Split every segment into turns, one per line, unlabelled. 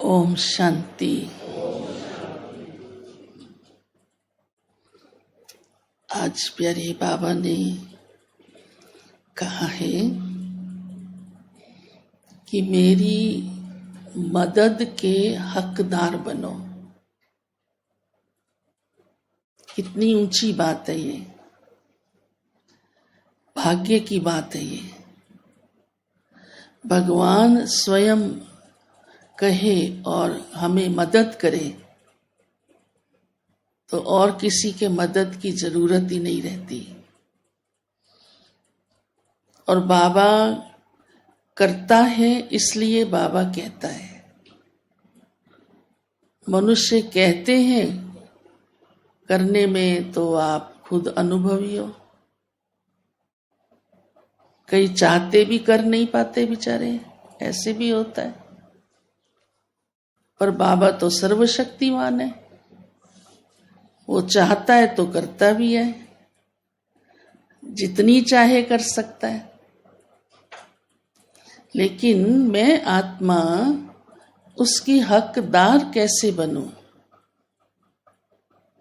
ओम शांति। आज प्यारे बाबा ने कहा है कि मेरी मदद के हकदार बनो। कितनी ऊंची बात है ये, भाग्य की बात है ये। भगवान स्वयं कहे और हमें मदद करे तो और किसी के मदद की जरूरत ही नहीं रहती। और बाबा करता है इसलिए बाबा कहता है। मनुष्य कहते हैं करने में तो आप खुद अनुभवी हो। कई चाहते भी कर नहीं पाते बेचारे, ऐसे भी होता है। पर बाबा तो सर्वशक्तिमान है, वो चाहता है तो करता भी है, जितनी चाहे कर सकता है। लेकिन मैं आत्मा उसकी हकदार कैसे बनूं,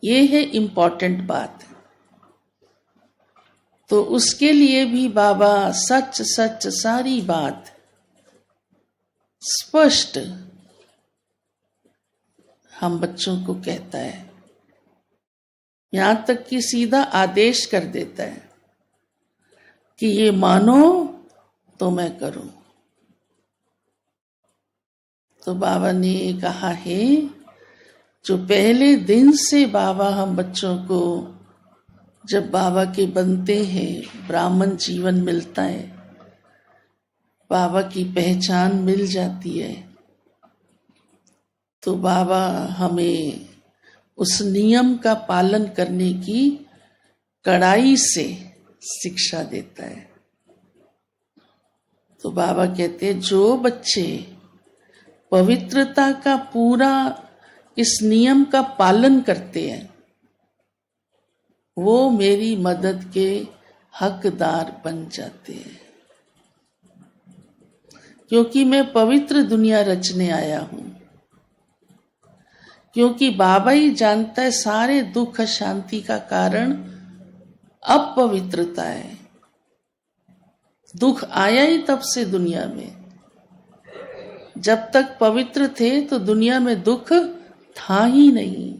ये है इम्पोर्टेंट बात। तो उसके लिए भी बाबा सच सच सारी बात स्पष्ट हम बच्चों को कहता है। यहां तक कि सीधा आदेश कर देता है कि ये मानो तो मैं करूं। तो बाबा ने कहा है, जो पहले दिन से बाबा हम बच्चों को जब बाबा के बनते हैं, ब्राह्मण जीवन मिलता है, बाबा की पहचान मिल जाती है, तो बाबा हमें उस नियम का पालन करने की कड़ाई से शिक्षा देता है। तो बाबा कहते हैं, जो बच्चे पवित्रता का पूरा इस नियम का पालन करते हैं वो मेरी मदद के हकदार बन जाते हैं। क्योंकि मैं पवित्र दुनिया रचने आया हूं। क्योंकि बाबा ही जानता है सारे दुख शांति का कारण अपवित्रता है। दुख आया ही तब से दुनिया में। जब तक पवित्र थे तो दुनिया में दुख था ही नहीं।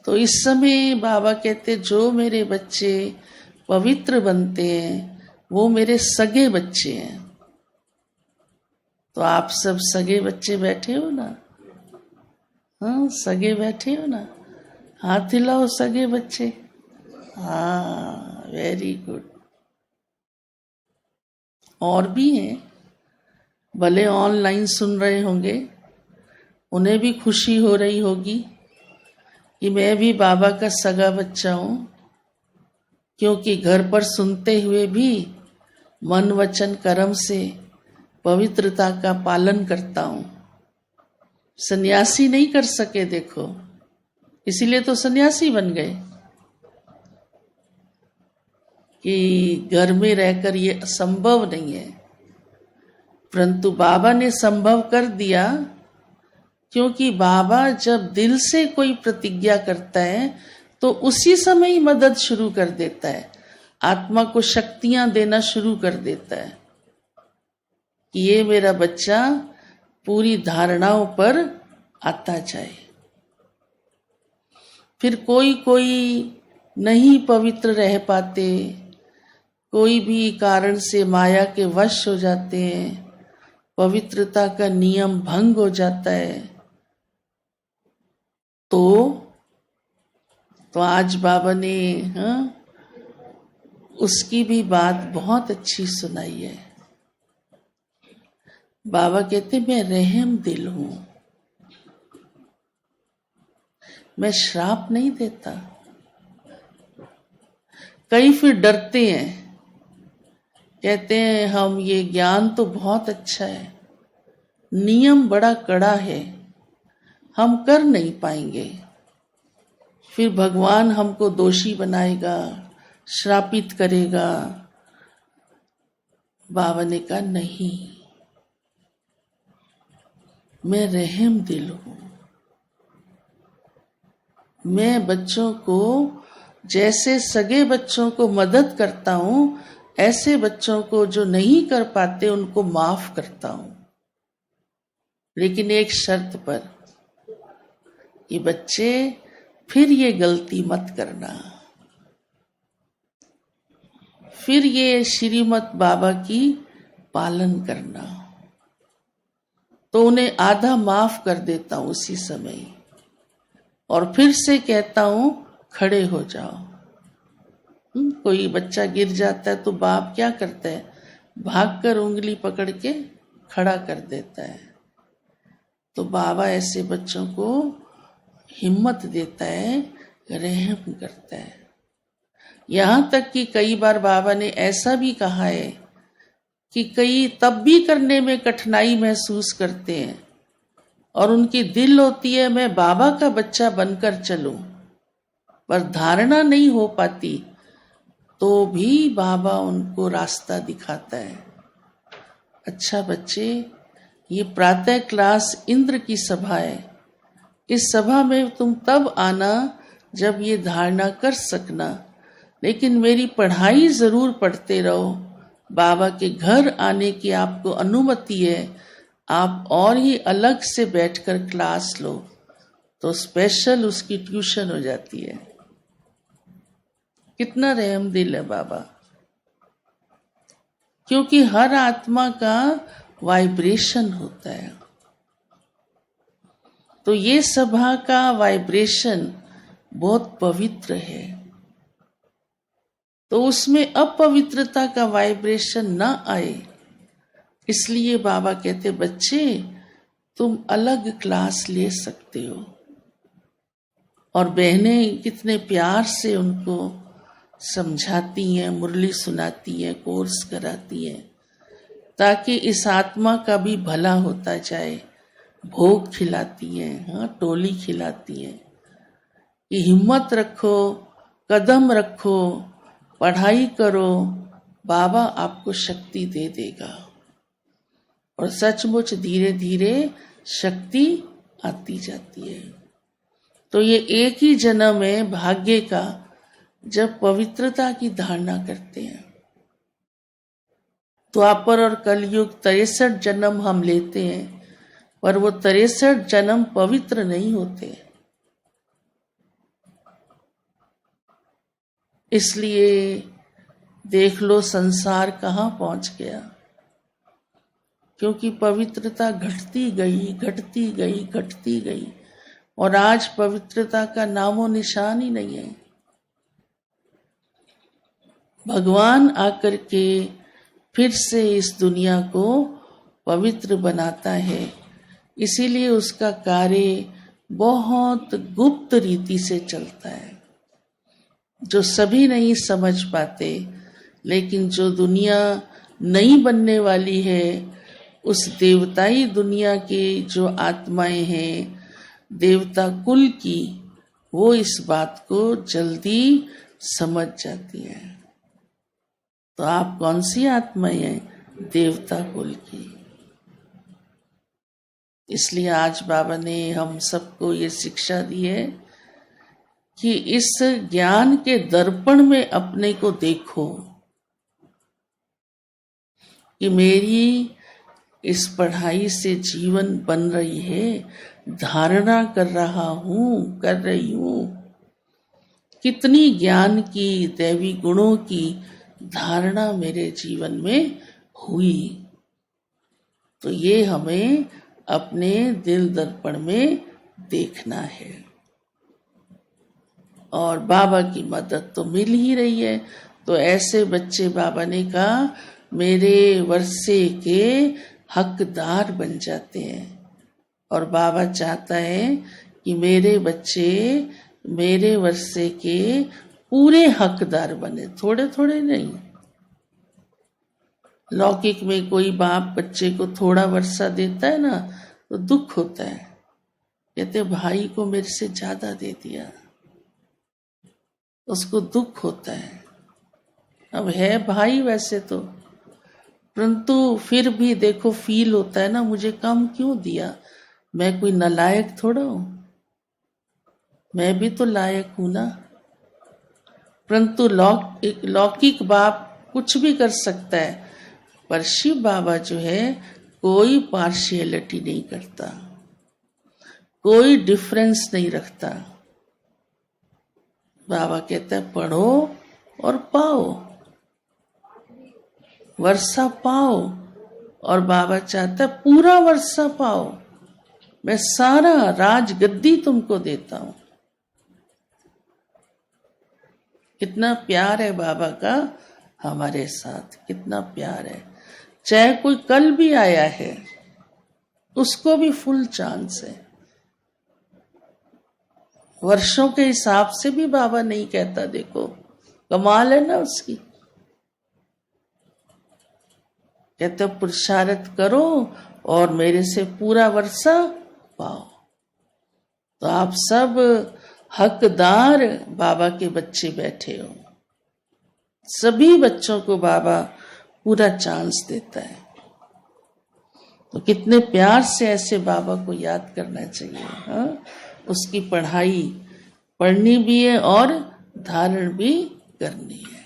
तो इस समय बाबा कहते, जो मेरे बच्चे पवित्र बनते हैं वो मेरे सगे बच्चे हैं। तो आप सब सगे बच्चे बैठे हो ना? हाँ, सगे बैठे हो ना? हाथ हिलाओ सगे बच्चे। हाँ, वेरी गुड। और भी हैं, भले ऑनलाइन सुन रहे होंगे, उन्हें भी खुशी हो रही होगी कि मैं भी बाबा का सगा बच्चा हूं। क्योंकि घर पर सुनते हुए भी मन वचन कर्म से पवित्रता का पालन करता हूं। सन्यासी नहीं कर सके, देखो, इसीलिए तो सन्यासी बन गए कि घर में रहकर ये संभव नहीं है। परंतु बाबा ने संभव कर दिया। क्योंकि बाबा जब दिल से कोई प्रतिज्ञा करता है तो उसी समय ही मदद शुरू कर देता है, आत्मा को शक्तियां देना शुरू कर देता है कि ये मेरा बच्चा पूरी धारणाओं पर आता जाए। फिर कोई कोई नहीं पवित्र रह पाते, कोई भी कारण से माया के वश हो जाते हैं, पवित्रता का नियम भंग हो जाता है। तो आज बाबा ने उसकी भी बात बहुत अच्छी सुनाई है। बाबा कहते, मैं रहम दिल हूं, मैं श्राप नहीं देता। कई फिर डरते हैं, कहते हैं हम ये ज्ञान तो बहुत अच्छा है, नियम बड़ा कड़ा है, हम कर नहीं पाएंगे। फिर भगवान हमको दोषी बनाएगा, श्रापित करेगा। बाबा ने कहा नहीं, मैं रहम दिल हूं। मैं बच्चों को जैसे सगे बच्चों को मदद करता हूं, ऐसे बच्चों को जो नहीं कर पाते उनको माफ करता हूं, लेकिन एक शर्त पर, ये बच्चे फिर ये गलती मत करना, फिर ये श्रीमत बाबा की पालन करना। तो उन्हें आधा माफ कर देता हूं उसी समय, और फिर से कहता हूं खड़े हो जाओ। कोई बच्चा गिर जाता है तो बाप क्या करता है, भागकर उंगली पकड़ के खड़ा कर देता है। तो बाबा ऐसे बच्चों को हिम्मत देता है, रहम करता है। यहां तक कि कई बार बाबा ने ऐसा भी कहा है कि कई तब भी करने में कठिनाई महसूस करते हैं और उनकी दिल होती है मैं बाबा का बच्चा बनकर चलूं, पर धारणा नहीं हो पाती, तो भी बाबा उनको रास्ता दिखाता है। अच्छा बच्चे, ये प्रातः क्लास इंद्र की सभा है। इस सभा में तुम तब आना जब ये धारणा कर सकना, लेकिन मेरी पढ़ाई जरूर पढ़ते रहो। बाबा के घर आने की आपको अनुमति है, आप और ही अलग से बैठकर क्लास लो, तो स्पेशल उसकी ट्यूशन हो जाती है। कितना रहम दिल है बाबा, क्योंकि हर आत्मा का वाइब्रेशन होता है। तो ये सभा का वाइब्रेशन बहुत पवित्र है, तो उसमें अपवित्रता का वाइब्रेशन ना आए, इसलिए बाबा कहते बच्चे तुम अलग क्लास ले सकते हो। और बहनें कितने प्यार से उनको समझाती हैं, मुरली सुनाती हैं, कोर्स कराती हैं, ताकि इस आत्मा का भी भला होता जाए। भोग खिलाती हैं, हाँ टोली खिलाती हैं कि हिम्मत रखो, कदम रखो, पढ़ाई करो, बाबा आपको शक्ति दे देगा। और सचमुच धीरे धीरे शक्ति आती जाती है। तो ये एक ही जन्म है भाग्य का, जब पवित्रता की धारणा करते हैं। द्वापर और कलयुग 63 जन्म हम लेते हैं, पर वो 63 जन्म पवित्र नहीं होते। इसलिए देख लो संसार कहाँ पहुंच गया, क्योंकि पवित्रता घटती गई, घटती गई, घटती गई, और आज पवित्रता का नामो निशान ही नहीं है। भगवान आकर के फिर से इस दुनिया को पवित्र बनाता है, इसीलिए उसका कार्य बहुत गुप्त रीति से चलता है, जो सभी नहीं समझ पाते। लेकिन जो दुनिया नहीं बनने वाली है, उस देवताई दुनिया की जो आत्माएं हैं, देवता कुल की, वो इस बात को जल्दी समझ जाती है। तो आप कौन सी आत्माएं हैं? देवता कुल की। इसलिए आज बाबा ने हम सबको ये शिक्षा दी है कि इस ज्ञान के दर्पण में अपने को देखो कि मेरी इस पढ़ाई से जीवन बन रही है, धारणा कर रहा हूं, कर रही हूं, कितनी ज्ञान की, दैवी गुणों की धारणा मेरे जीवन में हुई। तो ये हमें अपने दिल दर्पण में देखना है। और बाबा की मदद तो मिल ही रही है। तो ऐसे बच्चे बाबा ने कहा मेरे वर्षे के हकदार बन जाते हैं। और बाबा चाहता है कि मेरे बच्चे मेरे वर्षे के पूरे हकदार बने, थोड़े थोड़े नहीं। लौकिक में कोई बाप बच्चे को थोड़ा वर्षा देता है ना, तो दुख होता है, कहते भाई को मेरे से ज्यादा दे दिया, उसको दुख होता है। अब है भाई वैसे तो, परंतु फिर भी देखो फील होता है ना, मुझे कम क्यों दिया, मैं कोई नालायक थोड़ा हूं, मैं भी तो लायक हूं ना। परंतु लौकिक बाप कुछ भी कर सकता है, पर शिव बाबा जो है कोई पार्शियलिटी नहीं करता, कोई डिफरेंस नहीं रखता। बाबा कहता है पढ़ो और पाओ, वर्षा पाओ, और बाबा चाहता है पूरा वर्षा पाओ। मैं सारा राजगद्दी तुमको देता हूं। कितना प्यार है बाबा का हमारे साथ, कितना प्यार है। चाहे कोई कल भी आया है, उसको भी फुल चांस है। वर्षों के हिसाब से भी बाबा नहीं कहता, देखो कमाल है ना उसकी। कहते पुरुषार्थ करो और मेरे से पूरा वर्षा पाओ। तो आप सब हकदार बाबा के बच्चे बैठे हो। सभी बच्चों को बाबा पूरा चांस देता है। तो कितने प्यार से ऐसे बाबा को याद करना चाहिए। हाँ, उसकी पढ़ाई पढ़नी भी है और धारण भी करनी है।